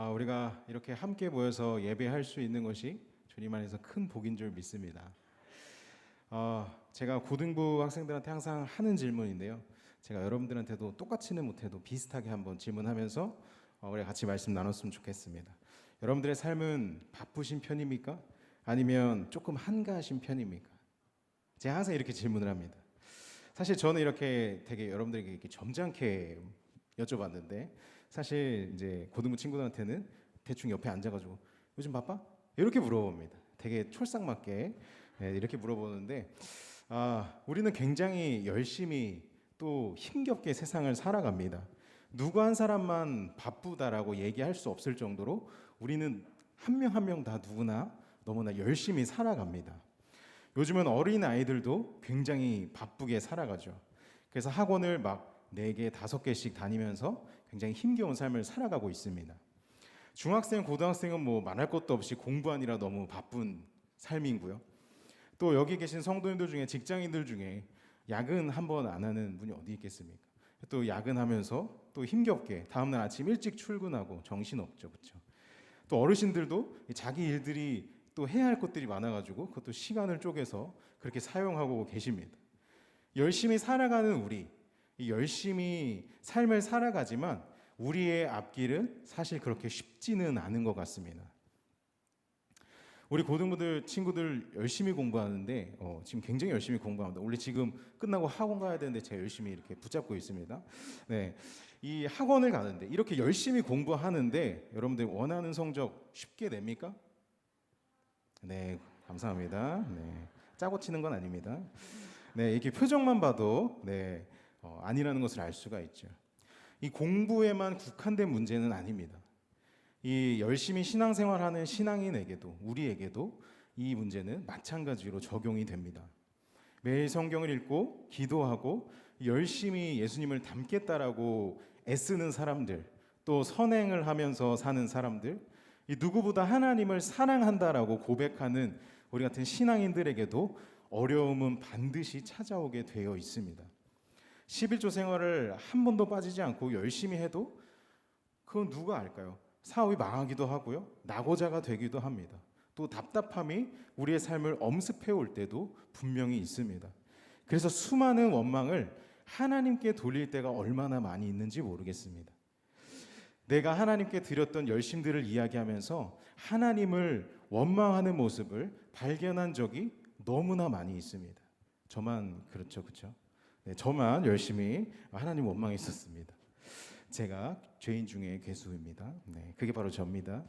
우리가 이렇게 함께 모여서 예배할 수 있는 것이 주님 안에서 큰 복인 줄 믿습니다. 제가 고등부 학생들한테 항상 하는 질문인데요. 제가 여러분들한테도 똑같이는 못해도 비슷하게 한번 질문하면서 우리 같이 말씀 나눴으면 좋겠습니다. 여러분들의 삶은 바쁘신 편입니까? 아니면 조금 한가하신 편입니까? 제가 항상 이렇게 질문을 합니다. 사실 저는 이렇게 되게 여러분들에게 이렇게 점잖게 여쭤봤는데 사실 이제 고등부 친구들한테는 대충 옆에 앉아가지고 요즘 바빠? 이렇게 물어봅니다. 되게 촐싹맞게 이렇게 물어보는데 우리는 굉장히 열심히 또 힘겹게 세상을 살아갑니다. 누구 한 사람만 바쁘다라고 얘기할 수 없을 정도로 우리는 한 명 한 명 다 누구나 너무나 열심히 살아갑니다. 요즘은 어린 아이들도 굉장히 바쁘게 살아가죠. 그래서 학원을 막 4개, 5개씩 다니면서 굉장히 힘겨운 삶을 살아가고 있습니다. 중학생, 고등학생은 뭐 말할 것도 없이 공부하느라 너무 바쁜 삶이고요. 또 여기 계신 성도님들 중에 직장인들 중에 야근 한 번 안 하는 분이 어디 있겠습니까? 또 야근하면서 또 힘겹게 다음날 아침 일찍 출근하고 정신없죠, 그렇죠? 또 어르신들도 자기 일들이 또 해야 할 것들이 많아가지고 그것도 시간을 쪼개서 그렇게 사용하고 계십니다. 열심히 살아가는 우리, 열심히 삶을 살아가지만 우리의 앞길은 사실 그렇게 쉽지는 않은 것 같습니다. 우리 고등부들 친구들 열심히 공부하는데 지금 굉장히 열심히 공부합니다. 원래 지금 끝나고 학원 가야 되는데 제가 열심히 이렇게 붙잡고 있습니다. 네, 이 학원을 가는데 이렇게 열심히 공부하는데 여러분들 원하는 성적 쉽게 냅니까? 네, 감사합니다. 네, 짜고 치는 건 아닙니다. 네, 이렇게 표정만 봐도 아니라는 것을 알 수가 있죠. 이 공부에만 국한된 문제는 아닙니다. 이 열심히 신앙생활하는 신앙인에게도 우리에게도 이 문제는 마찬가지로 적용이 됩니다. 매일 성경을 읽고 기도하고 열심히 예수님을 닮겠다라고 애쓰는 사람들, 또 선행을 하면서 사는 사람들, 이 누구보다 하나님을 사랑한다라고 고백하는 우리 같은 신앙인들에게도 어려움은 반드시 찾아오게 되어 있습니다. 11조 생활을 한 번도 빠지지 않고 열심히 해도 그건 누가 알까요? 사업이 망하기도 하고요, 낙오자가 되기도 합니다. 또 답답함이 우리의 삶을 엄습해 올 때도 분명히 있습니다. 그래서 수많은 원망을 하나님께 돌릴 때가 얼마나 많이 있는지 모르겠습니다. 내가 하나님께 드렸던 열심들을 이야기하면서 하나님을 원망하는 모습을 발견한 적이 너무나 많이 있습니다. 저만 그렇죠, 그렇죠? 네, 저만 열심히 하나님 원망했었습니다. 제가 죄인 중에 괴수입니다. 네, 그게 바로 저입니다.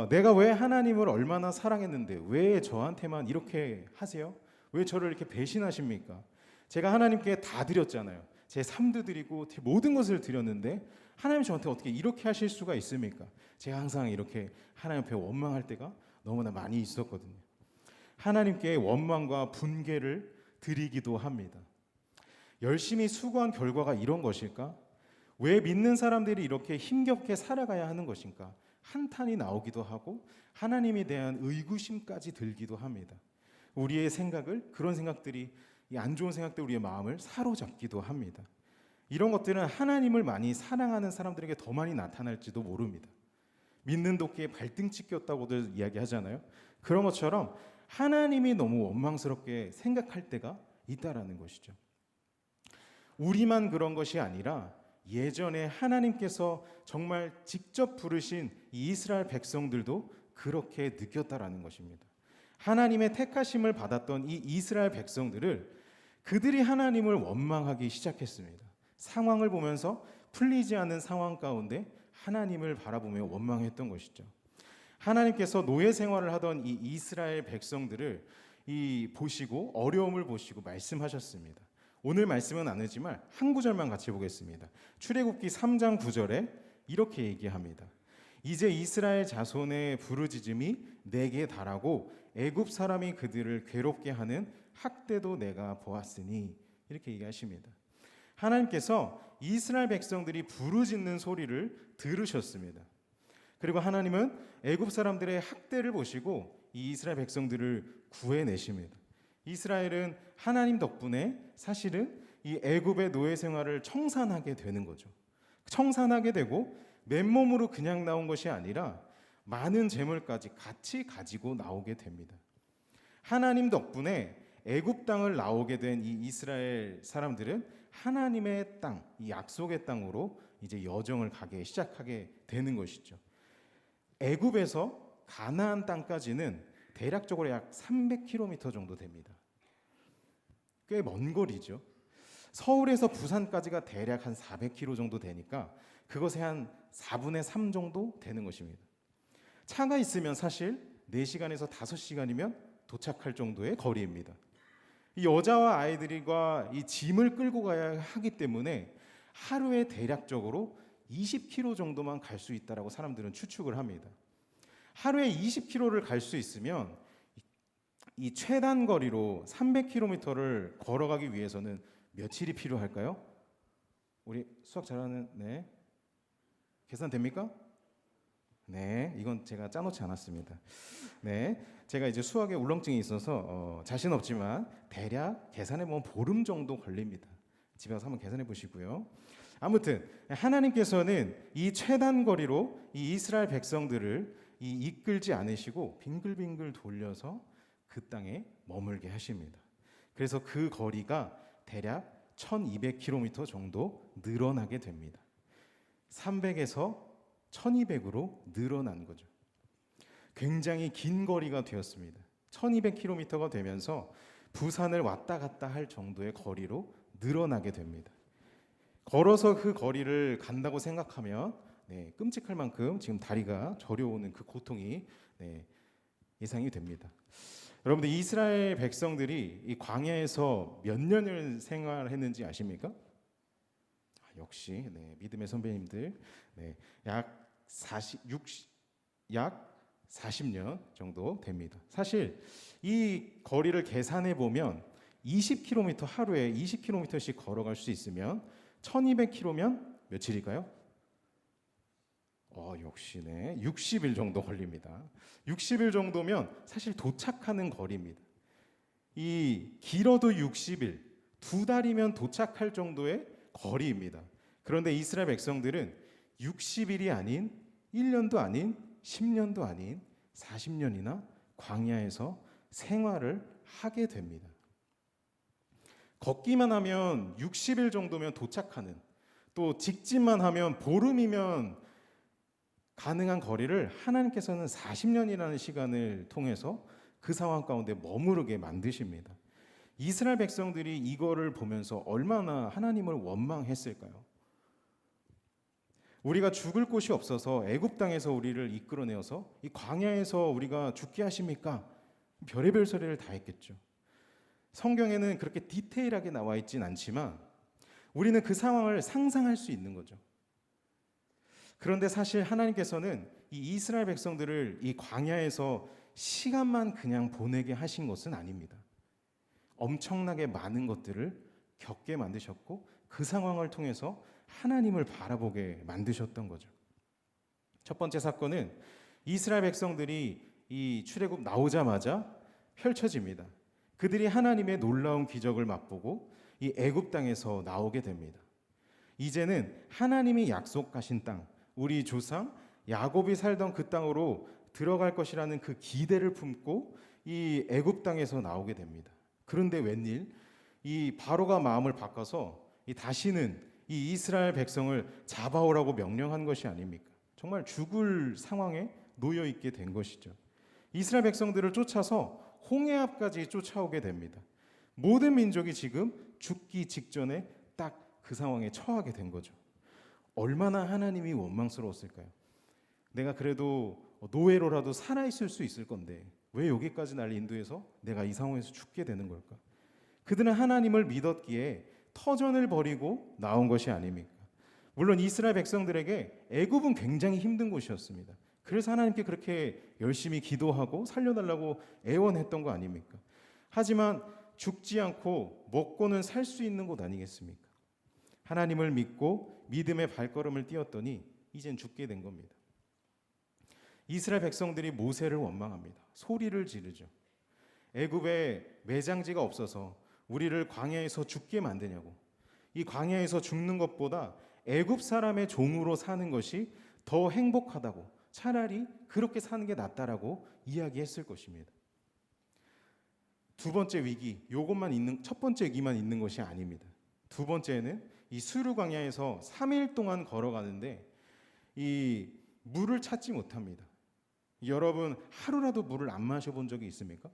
내가 왜 하나님을 얼마나 사랑했는데 왜 저한테만 이렇게 하세요? 왜 저를 이렇게 배신하십니까? 제가 하나님께 다 드렸잖아요. 제 삶도 드리고 모든 것을 드렸는데 하나님 저한테 어떻게 이렇게 하실 수가 있습니까? 제가 항상 이렇게 하나님 앞에 원망할 때가 너무나 많이 있었거든요. 하나님께 원망과 분개를 드리기도 합니다. 열심히 수고한 결과가 이런 것일까? 왜 믿는 사람들이 이렇게 힘겹게 살아가야 하는 것인가? 한탄이 나오기도 하고 하나님에 대한 의구심까지 들기도 합니다. 우리의 생각을, 그런 생각들이, 이 안 좋은 생각들 우리의 마음을 사로잡기도 합니다. 이런 것들은 하나님을 많이 사랑하는 사람들에게 더 많이 나타날지도 모릅니다. 믿는 도끼에 발등치 꼈다고들 이야기하잖아요. 그런 것처럼 하나님이 너무 원망스럽게 생각할 때가 있다라는 것이죠. 우리만 그런 것이 아니라 예전에 하나님께서 정말 직접 부르신 이 이스라엘 백성들도 그렇게 느꼈다라는 것입니다. 하나님의 택하심을 받았던 이 이스라엘 백성들을 그들이 하나님을 원망하기 시작했습니다. 상황을 보면서 풀리지 않는 상황 가운데 하나님을 바라보며 원망했던 것이죠. 하나님께서 노예 생활을 하던 이 이스라엘 백성들을 보시고 어려움을 보시고 말씀하셨습니다. 오늘 말씀은 나누지만 한 구절만 같이 보겠습니다. 출애굽기 3장 9절에 이렇게 얘기합니다. 이제 이스라엘 자손의 부르짖음이 내게 달하고 애굽 사람이 그들을 괴롭게 하는 학대도 내가 보았으니, 이렇게 얘기하십니다. 하나님께서 이스라엘 백성들이 부르짖는 소리를 들으셨습니다. 그리고 하나님은 애굽 사람들의 학대를 보시고 이 이스라엘 백성들을 구해내십니다. 이스라엘은 하나님 덕분에 사실은 이 애굽의 노예 생활을 청산하게 되는 거죠. 청산하게 되고 맨몸으로 그냥 나온 것이 아니라 많은 재물까지 같이 가지고 나오게 됩니다. 하나님 덕분에 애굽 땅을 나오게 된 이 이스라엘 사람들은 하나님의 땅, 이 약속의 땅으로 이제 여정을 가게 시작하게 되는 것이죠. 애굽에서 가나안 땅까지는 대략적으로 약 300km 정도 됩니다. 꽤 먼 거리죠. 서울에서 부산까지가 대략 한 400km 정도 되니까 그것의 한 4분의 3 정도 되는 것입니다. 차가 있으면 사실 4시간에서 5시간이면 도착할 정도의 거리입니다. 이 여자와 아이들과 이 짐을 끌고 가야 하기 때문에 하루에 대략적으로 20km 정도만 갈 수 있다라고 사람들은 추측을 합니다. 하루에 20km를 갈 수 있으면 이 최단 거리로 300km를 걸어가기 위해서는 며칠이 필요할까요? 우리 수학 잘하는 계산 됩니까? 네, 이건 제가 짜놓지 않았습니다. 네, 제가 이제 수학에 울렁증이 있어서 자신 없지만 대략 계산해 보면 보름 정도 걸립니다. 집에 가서 한번 계산해 보시고요. 아무튼 하나님께서는 이 최단 거리로 이 이스라엘 백성들을 이끌지 않으시고 빙글빙글 돌려서 그 땅에 머물게 하십니다. 그래서 그 거리가 대략 1200km 정도 늘어나게 됩니다. 300에서 1200으로 늘어난 거죠. 굉장히 긴 거리가 되었습니다. 1200km가 되면서 부산을 왔다 갔다 할 정도의 거리로 늘어나게 됩니다. 걸어서 그 거리를 간다고 생각하면 끔찍할 만큼 지금 다리가 저려오는 그 고통이 예상이 됩니다. 여러분들 이스라엘 백성들이 이 광야에서 몇 년을 생활했는지 아십니까? 역시 믿음의 선배님들 약 40년 정도 됩니다. 사실 이 거리를 계산해 보면 20km 하루에 20km씩 걸어갈 수 있으면 1200km면 며칠일까요? 역시 60일 정도 걸립니다. 60일 정도면 사실 도착하는 거리입니다. 이 길어도 60일, 2달이면 도착할 정도의 거리입니다. 그런데 이스라엘 백성들은 60일이 아닌 1년도 아닌 10년도 아닌 40년이나 광야에서 생활을 하게 됩니다. 걷기만 하면 60일 정도면 도착하는, 또 직진만 하면 보름이면 가능한 거리를 하나님께서는 40년이라는 시간을 통해서 그 상황 가운데 머무르게 만드십니다. 이스라엘 백성들이 이거를 보면서 얼마나 하나님을 원망했을까요? 우리가 죽을 곳이 없어서 애굽 땅에서 우리를 이끌어내어서 이 광야에서 우리가 죽게 하십니까? 별의별 소리를 다 했겠죠. 성경에는 그렇게 디테일하게 나와 있진 않지만 우리는 그 상황을 상상할 수 있는 거죠. 그런데 사실 하나님께서는 이 이스라엘 백성들을 이 광야에서 시간만 그냥 보내게 하신 것은 아닙니다. 엄청나게 많은 것들을 겪게 만드셨고 그 상황을 통해서 하나님을 바라보게 만드셨던 거죠. 첫 번째 사건은 이스라엘 백성들이 이 출애굽 나오자마자 펼쳐집니다. 그들이 하나님의 놀라운 기적을 맛보고 이 애굽 땅에서 나오게 됩니다. 이제는 하나님이 약속하신 땅, 우리 조상 야곱이 살던 그 땅으로 들어갈 것이라는 그 기대를 품고 이 애굽 땅에서 나오게 됩니다. 그런데 웬일 이 바로가 마음을 바꿔서 다시는 이 이스라엘 백성을 잡아오라고 명령한 것이 아닙니까? 정말 죽을 상황에 놓여 있게 된 것이죠. 이스라엘 백성들을 쫓아서 홍해 앞까지 쫓아오게 됩니다. 모든 민족이 지금 죽기 직전에 딱 그 상황에 처하게 된 거죠. 얼마나 하나님이 원망스러웠을까요? 내가 그래도 노예로라도 살아있을 수 있을 건데 왜 여기까지 날 인도해서 내가 이 상황에서 죽게 되는 걸까? 그들은 하나님을 믿었기에 터전을 버리고 나온 것이 아닙니까? 물론 이스라엘 백성들에게 애굽은 굉장히 힘든 곳이었습니다. 그래서 하나님께 그렇게 열심히 기도하고 살려달라고 애원했던 거 아닙니까? 하지만 죽지 않고 먹고는 살 수 있는 곳 아니겠습니까? 하나님을 믿고 믿음의 발걸음을 띄었더니 이젠 죽게 된 겁니다. 이스라엘 백성들이 모세를 원망합니다. 소리를 지르죠. 애굽에 매장지가 없어서 우리를 광야에서 죽게 만드냐고. 이 광야에서 죽는 것보다 애굽 사람의 종으로 사는 것이 더 행복하다고, 차라리 그렇게 사는 게 낫다라고 이야기했을 것입니다. 두 번째 위기, 첫 번째 위기만 있는 것이 아닙니다. 두 번째는 이 수르 광야에서 3일 동안 걸어가는데 이 물을 찾지 못합니다. 여러분 하루라도 물을 안 마셔본 적이 있습니까?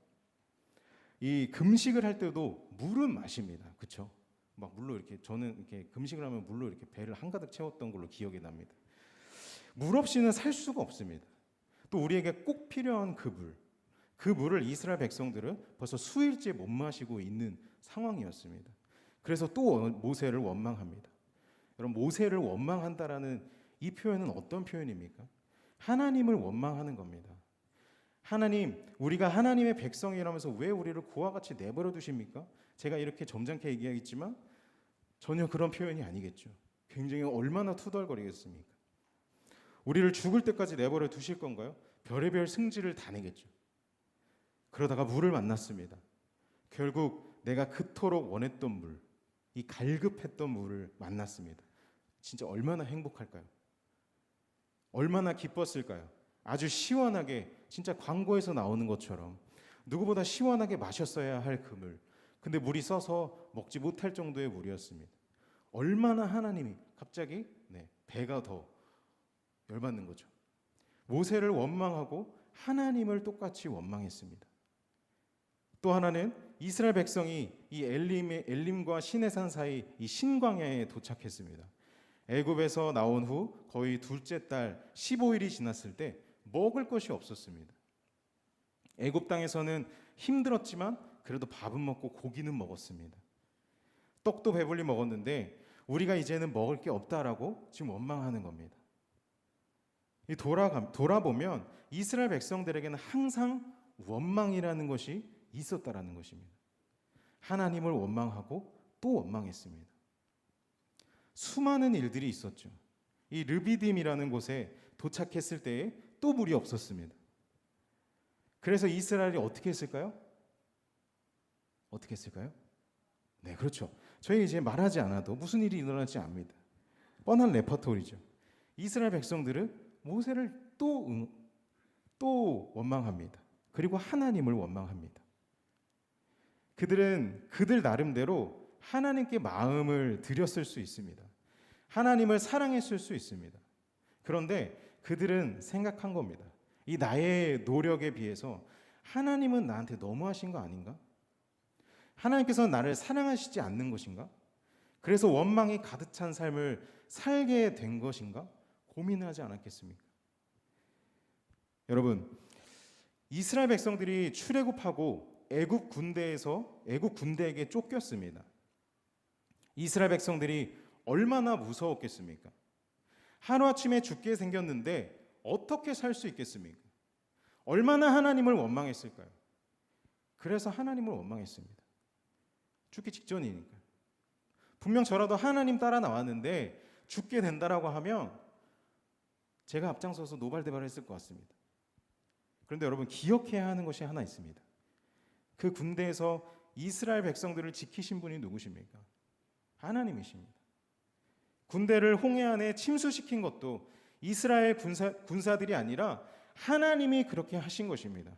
이 금식을 할 때도 물은 마십니다. 그렇죠? 막 물로 이렇게 저는 이렇게 금식을 하면 물로 이렇게 배를 한가득 채웠던 걸로 기억이 납니다. 물 없이는 살 수가 없습니다. 또 우리에게 꼭 필요한 그 물을 이스라엘 백성들은 벌써 수일째 못 마시고 있는 상황이었습니다. 그래서 또 모세를 원망합니다. 여러분 모세를 원망한다라는 이 표현은 어떤 표현입니까? 하나님을 원망하는 겁니다. 하나님, 우리가 하나님의 백성이라면서 왜 우리를 고와 같이 내버려 두십니까? 제가 이렇게 점잖게 얘기하겠지만 전혀 그런 표현이 아니겠죠. 굉장히 얼마나 투덜거리겠습니까? 우리를 죽을 때까지 내버려 두실 건가요? 별의별 승질을 다 내겠죠. 그러다가 물을 만났습니다. 결국 내가 그토록 원했던 물, 이 갈급했던 물을 만났습니다. 진짜 얼마나 행복할까요? 얼마나 기뻤을까요? 아주 시원하게 진짜 광고에서 나오는 것처럼 누구보다 시원하게 마셨어야 할 그 물. 근데 물이 써서 먹지 못할 정도의 물이었습니다. 얼마나 하나님이 갑자기 배가 더 열받는 거죠. 모세를 원망하고 하나님을 똑같이 원망했습니다. 또 하나는 이스라엘 백성이 이 엘림과 시내산 사이 이 신광야에 도착했습니다. 애굽에서 나온 후 거의 둘째 달 15일이 지났을 때 먹을 것이 없었습니다. 애굽 땅에서는 힘들었지만 그래도 밥은 먹고 고기는 먹었습니다. 떡도 배불리 먹었는데 우리가 이제는 먹을 게 없다라고 지금 원망하는 겁니다. 돌아보면 이스라엘 백성들에게는 항상 원망이라는 것이 있었다라는 것입니다. 하나님을 원망하고 또 원망했습니다. 수많은 일들이 있었죠. 이 르비딤이라는 곳에 도착했을 때에 또 물이 없었습니다. 그래서 이스라엘이 어떻게 했을까요? 어떻게 했을까요? 네, 그렇죠. 저희 이제 말하지 않아도 무슨 일이 일어날지 압니다. 뻔한 레퍼토리죠. 이스라엘 백성들은 모세를 또 원망합니다. 그리고 하나님을 원망합니다. 그들은 그들 나름대로 하나님께 마음을 드렸을 수 있습니다. 하나님을 사랑했을 수 있습니다. 그런데 그들은 생각한 겁니다. 이 나의 노력에 비해서 하나님은 나한테 너무하신 거 아닌가? 하나님께서 나를 사랑하시지 않는 것인가? 그래서 원망이 가득 찬 삶을 살게 된 것인가? 고민하지 않았겠습니까? 여러분, 이스라엘 백성들이 출애굽하고 애굽 군대에게 쫓겼습니다. 이스라엘 백성들이 얼마나 무서웠겠습니까? 하루아침에 죽게 생겼는데 어떻게 살 수 있겠습니까? 얼마나 하나님을 원망했을까요? 그래서 하나님을 원망했습니다. 죽기 직전이니까. 분명 저라도 하나님 따라 나왔는데 죽게 된다라고 하면 제가 앞장서서 노발대발했을 것 같습니다. 그런데 여러분 기억해야 하는 것이 하나 있습니다. 그 군대에서 이스라엘 백성들을 지키신 분이 누구십니까? 하나님이십니다. 군대를 홍해 안에 침수시킨 것도 이스라엘 군사들이 아니라 하나님이 그렇게 하신 것입니다.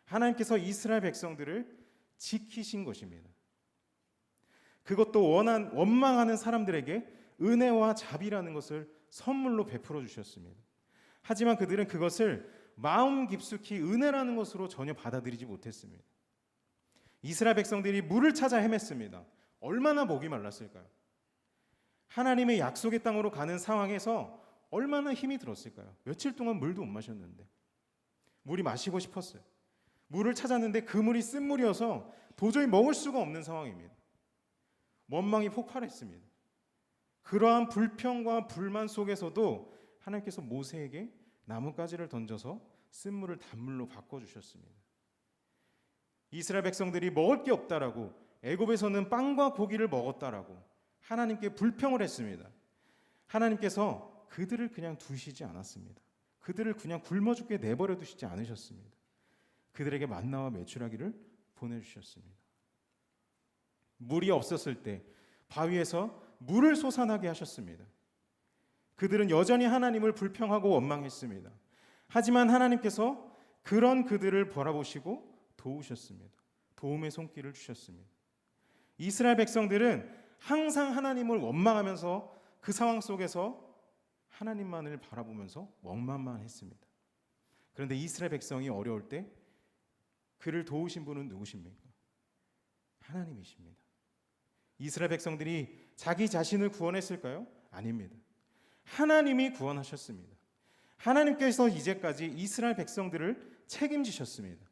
하나님께서 이스라엘 백성들을 지키신 것입니다. 그것도 원망하는 사람들에게 은혜와 자비라는 것을 선물로 베풀어 주셨습니다. 하지만 그들은 그것을 마음 깊숙이 은혜라는 것으로 전혀 받아들이지 못했습니다. 이스라엘 백성들이 물을 찾아 헤맸습니다. 얼마나 목이 말랐을까요? 하나님의 약속의 땅으로 가는 상황에서 얼마나 힘이 들었을까요? 며칠 동안 물도 못 마셨는데 물이 마시고 싶었어요. 물을 찾았는데 그 물이 쓴 물이어서 도저히 먹을 수가 없는 상황입니다. 원망이 폭발했습니다. 그러한 불평과 불만 속에서도 하나님께서 모세에게 나뭇가지를 던져서 쓴물을 단물로 바꿔주셨습니다. 이스라엘 백성들이 먹을 게 없다라고, 애굽에서는 빵과 고기를 먹었다라고 하나님께 불평을 했습니다. 하나님께서 그들을 그냥 두시지 않았습니다. 그들을 그냥 굶어 죽게 내버려 두시지 않으셨습니다. 그들에게 만나와 메추라기를 보내주셨습니다. 물이 없었을 때 바위에서 물을 솟아나게 하셨습니다. 그들은 여전히 하나님을 불평하고 원망했습니다. 하지만 하나님께서 그런 그들을 바라보시고 도우셨습니다. 도움의 손길을 주셨습니다. 이스라엘 백성들은 항상 하나님을 원망하면서 그 상황 속에서 하나님만을 바라보면서 원망만 했습니다. 그런데 이스라엘 백성이 어려울 때 그를 도우신 분은 누구십니까? 하나님이십니다. 이스라엘 백성들이 자기 자신을 구원했을까요? 아닙니다. 하나님이 구원하셨습니다. 하나님께서 이제까지 이스라엘 백성들을 책임지셨습니다.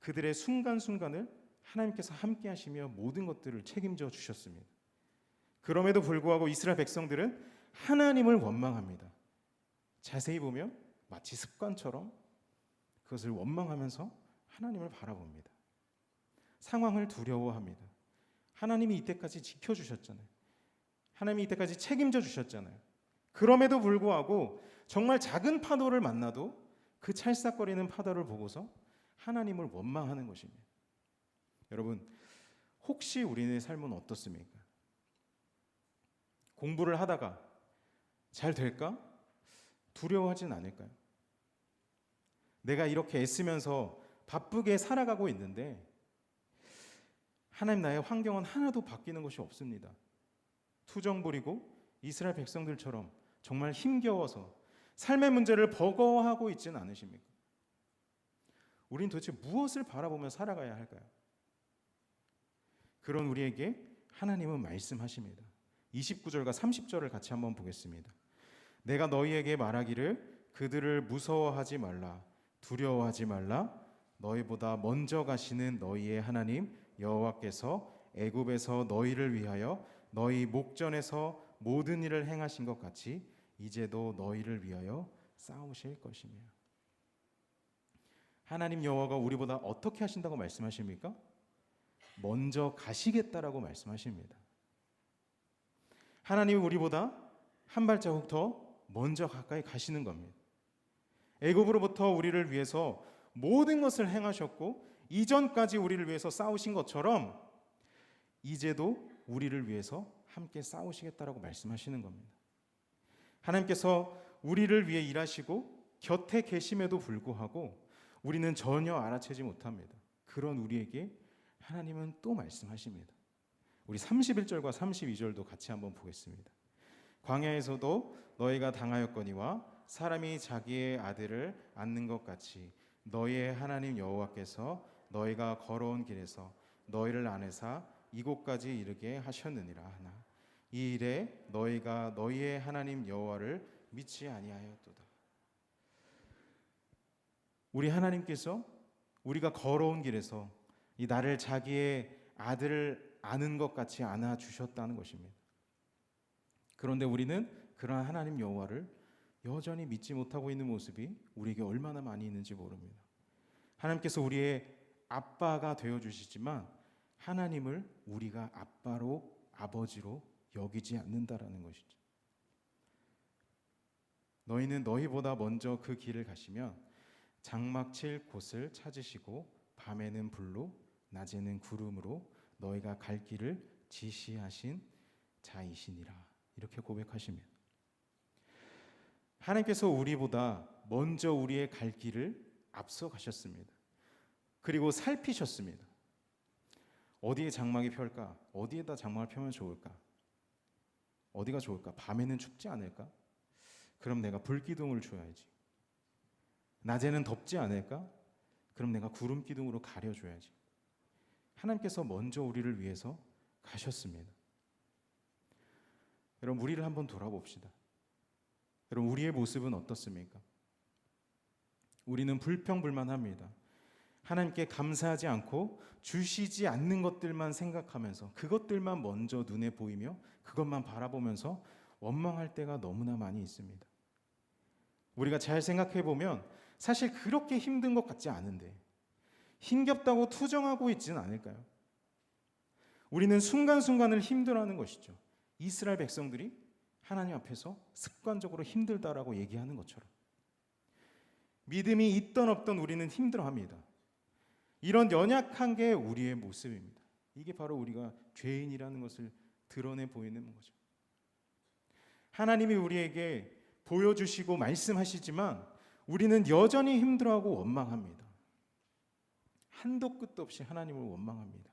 그들의 순간순간을 하나님께서 함께 하시며 모든 것들을 책임져 주셨습니다. 그럼에도 불구하고 이스라엘 백성들은 하나님을 원망합니다. 자세히 보면 마치 습관처럼 그것을 원망하면서 하나님을 바라봅니다. 상황을 두려워합니다. 하나님이 이때까지 지켜주셨잖아요. 하나님이 이때까지 책임져 주셨잖아요. 그럼에도 불구하고 정말 작은 파도를 만나도 그 찰싹거리는 파도를 보고서 하나님을 원망하는 것입니다. 여러분, 혹시 우리의 삶은 어떻습니까? 공부를 하다가 잘 될까? 두려워하진 않을까요? 내가 이렇게 애쓰면서 바쁘게 살아가고 있는데 하나님 나의 환경은 하나도 바뀌는 것이 없습니다. 투정 부리고 이스라엘 백성들처럼 정말 힘겨워서 삶의 문제를 버거워하고 있지는 않으십니까? 우린 도대체 무엇을 바라보며 살아가야 할까요? 그런 우리에게 하나님은 말씀하십니다. 29절과 30절을 같이 한번 보겠습니다. 내가 너희에게 말하기를 그들을 무서워하지 말라, 두려워하지 말라. 너희보다 먼저 가시는 너희의 하나님 여호와께서 애굽에서 너희를 위하여 너희 목전에서 모든 일을 행하신 것 같이 이제도 너희를 위하여 싸우실 것이며. 하나님 여호와가 우리보다 어떻게 하신다고 말씀하십니까? 먼저 가시겠다라고 말씀하십니다. 하나님이 우리보다 한 발자국 더 먼저 가까이 가시는 겁니다. 애굽으로부터 우리를 위해서 모든 것을 행하셨고 이전까지 우리를 위해서 싸우신 것처럼 이제도 우리를 위해서 함께 싸우시겠다라고 말씀하시는 겁니다. 하나님께서 우리를 위해 일하시고 곁에 계심에도 불구하고 우리는 전혀 알아채지 못합니다. 그런 우리에게 하나님은 또 말씀하십니다. 우리 31절과 32절도 같이 한번 보겠습니다. 광야에서도 너희가 당하였거니와 사람이 자기의 아들을 안는 것 같이 너희의 하나님 여호와께서 너희가 걸어온 길에서 너희를 안에사 이곳까지 이르게 하셨느니라 하나 이 일에 너희가 너희의 하나님 여호와를 믿지 아니하였도다. 우리 하나님께서 우리가 걸어온 길에서 이 나를 자기의 아들을 아는 것 같이 안아 주셨다는 것입니다. 그런데 우리는 그러한 하나님 여호와를 여전히 믿지 못하고 있는 모습이 우리에게 얼마나 많이 있는지 모릅니다. 하나님께서 우리의 아빠가 되어 주시지만 하나님을 우리가 아빠로 아버지로 여기지 않는다라는 것이죠. 너희는 너희보다 먼저 그 길을 가시면 장막 칠 곳을 찾으시고 밤에는 불로 낮에는 구름으로 너희가 갈 길을 지시하신 자이시니라. 이렇게 고백하십니다. 하나님께서 우리보다 먼저 우리의 갈 길을 앞서 가셨습니다. 그리고 살피셨습니다. 어디에 장막이 펼까? 어디에다 장막을 펴면 좋을까? 어디가 좋을까? 밤에는 춥지 않을까? 그럼 내가 불기둥을 줘야지. 낮에는 덥지 않을까? 그럼 내가 구름 기둥으로 가려줘야지. 하나님께서 먼저 우리를 위해서 가셨습니다. 여러분, 우리를 한번 돌아봅시다. 여러분, 우리의 모습은 어떻습니까? 우리는 불평불만합니다. 하나님께 감사하지 않고 주시지 않는 것들만 생각하면서 그것들만 먼저 눈에 보이며 그것만 바라보면서 원망할 때가 너무나 많이 있습니다. 우리가 잘 생각해 보면 사실 그렇게 힘든 것 같지 않은데 힘겹다고 투정하고 있지는 않을까요? 우리는 순간순간을 힘들어하는 것이죠. 이스라엘 백성들이 하나님 앞에서 습관적으로 힘들다라고 얘기하는 것처럼 믿음이 있던 없던 우리는 힘들어합니다. 이런 연약한 게 우리의 모습입니다. 이게 바로 우리가 죄인이라는 것을 드러내 보이는 거죠. 하나님이 우리에게 보여주시고 말씀하시지만 우리는 여전히 힘들어하고 원망합니다. 한도 끝도 없이 하나님을 원망합니다.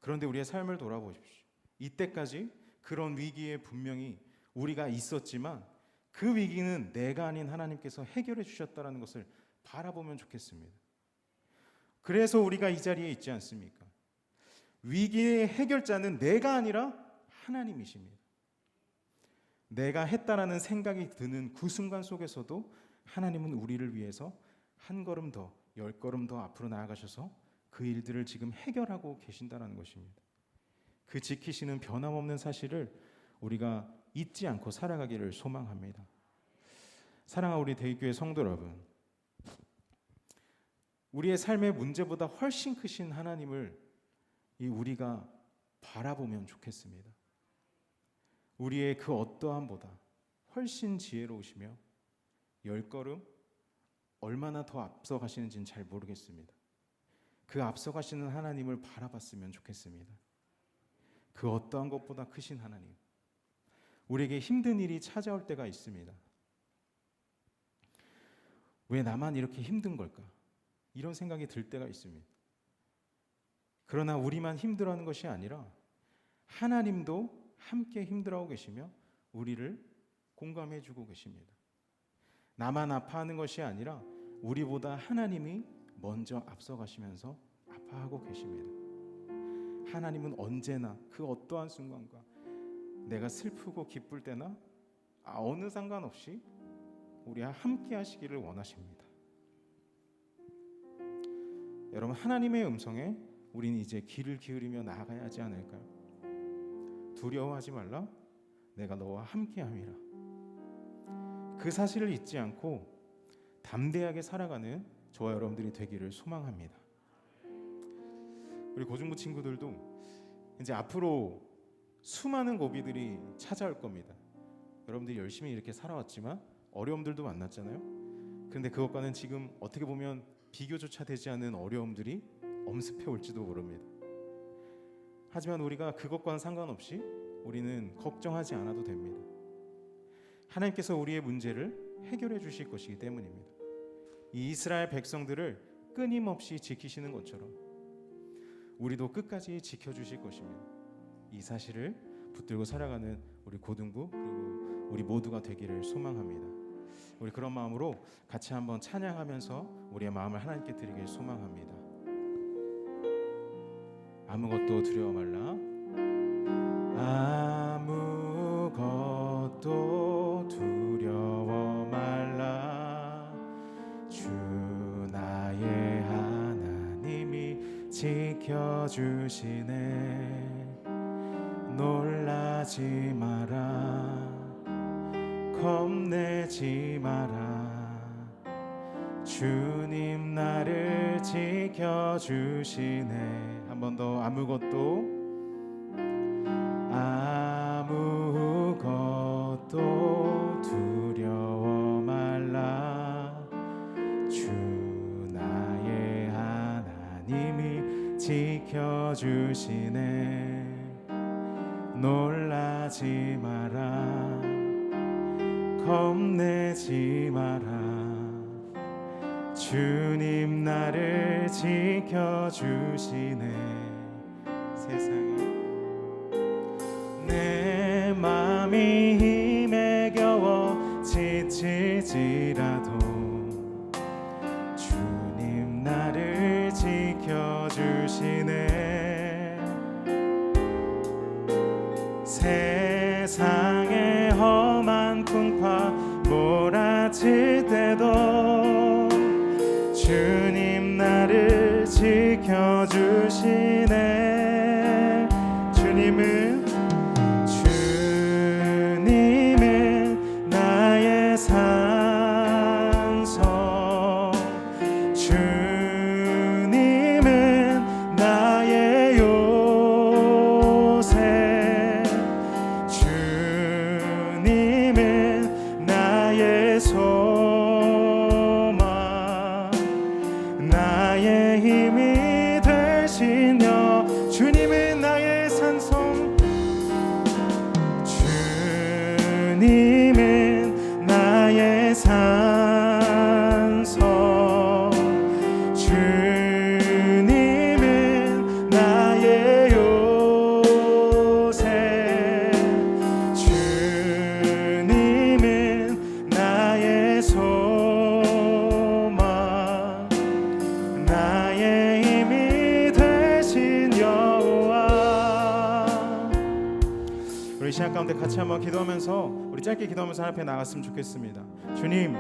그런데 우리의 삶을 돌아보십시오. 이때까지 그런 위기에 분명히 우리가 있었지만 그 위기는 내가 아닌 하나님께서 해결해 주셨다는 것을 바라보면 좋겠습니다. 그래서 우리가 이 자리에 있지 않습니까? 위기의 해결자는 내가 아니라 하나님이십니다. 내가 했다라는 생각이 드는 그 순간 속에서도 하나님은 우리를 위해서 한 걸음 더, 10걸음 더 앞으로 나아가셔서 그 일들을 지금 해결하고 계신다는 것입니다. 그 지키시는 변함없는 사실을 우리가 잊지 않고 살아가기를 소망합니다. 사랑하는 우리 대기교회 성도 여러분, 우리의 삶의 문제보다 훨씬 크신 하나님을 우리가 바라보면 좋겠습니다. 우리의 그 어떠함보다 훨씬 지혜로우시며 10걸음 얼마나 더 앞서가시는지는 잘 모르겠습니다. 그 앞서가시는 하나님을 바라봤으면 좋겠습니다. 그 어떠한 것보다 크신 하나님, 우리에게 힘든 일이 찾아올 때가 있습니다. 왜 나만 이렇게 힘든 걸까? 이런 생각이 들 때가 있습니다. 그러나 우리만 힘들어하는 것이 아니라 하나님도 함께 힘들어하고 계시며 우리를 공감해주고 계십니다. 나만 아파하는 것이 아니라 우리보다 하나님이 먼저 앞서가시면서 아파하고 계십니다. 하나님은 언제나 그 어떠한 순간과 내가 슬프고 기쁠 때나 어느 상관없이 우리와 함께 하시기를 원하십니다. 여러분, 하나님의 음성에 우리는 이제 귀를 기울이며 나아가야 하지 않을까요? 두려워하지 말라, 내가 너와 함께함이라. 그 사실을 잊지 않고 담대하게 살아가는 저와 여러분들이 되기를 소망합니다. 우리 고중부 친구들도 이제 앞으로 수많은 고비들이 찾아올 겁니다. 여러분들이 열심히 이렇게 살아왔지만 어려움들도 만났잖아요. 그런데 그것과는 지금 어떻게 보면 비교조차 되지 않는 어려움들이 엄습해 올지도 모릅니다. 하지만 우리가 그것과는 상관없이 우리는 걱정하지 않아도 됩니다. 하나님께서 우리의 문제를 해결해 주실 것이기 때문입니다. 이 이스라엘 백성들을 끊임없이 지키시는 것처럼 우리도 끝까지 지켜주실 것입니다. 이 사실을 붙들고 살아가는 우리 고등부 그리고 우리 모두가 되기를 소망합니다. 우리 그런 마음으로 같이 한번 찬양하면서 우리의 마음을 하나님께 드리길 소망합니다. 아무것도 두려워 말라, 아무것도 두려워 말라, 주 나의 하나님이 지켜주시네. 놀라지 마라, 겁내지 마라, 주님 나를 지켜주시네. 한 번 더, 아무것도 두려워 말라, 주 나의 하나님이 지켜주시네. 놀라지 마라, 겁내지 마라, 주님 나를 지켜주시네. 세상에 내 맘이 힘에 겨워 지칠지라도 주님 나를 지켜주시네. 세상의 험한 풍파 몰아칠 때도 주님 나를 지켜주시네. 주님은 나의 산성, 주님은 나의 요새, 주님은 나의 소망, 나의 힘이 되시며 우리 시간 가운데 같이 한번 기도하면서 우리 짧게 기도하면서 하나님 앞에 나갔으면 좋겠습니다. 주님,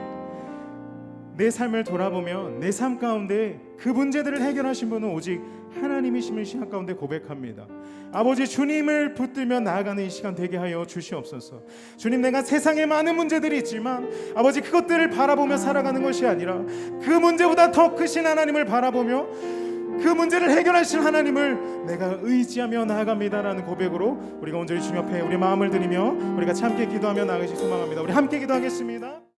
내 삶을 돌아보면 내 삶 가운데 그 문제들을 해결하신 분은 오직 하나님이심을 시간 가운데 고백합니다. 아버지, 주님을 붙들며 나아가는 이 시간 되게 하여 주시옵소서. 주님, 내가 세상에 많은 문제들이 있지만 아버지, 그것들을 바라보며 살아가는 것이 아니라 그 문제보다 더 크신 하나님을 바라보며 그 문제를 해결하실 하나님을 내가 의지하며 나아갑니다라는 고백으로 우리가 온전히 주님 앞에 우리 마음을 드리며 우리 같이 함께 기도하며 나아가시 소망합니다. 우리 함께 기도하겠습니다.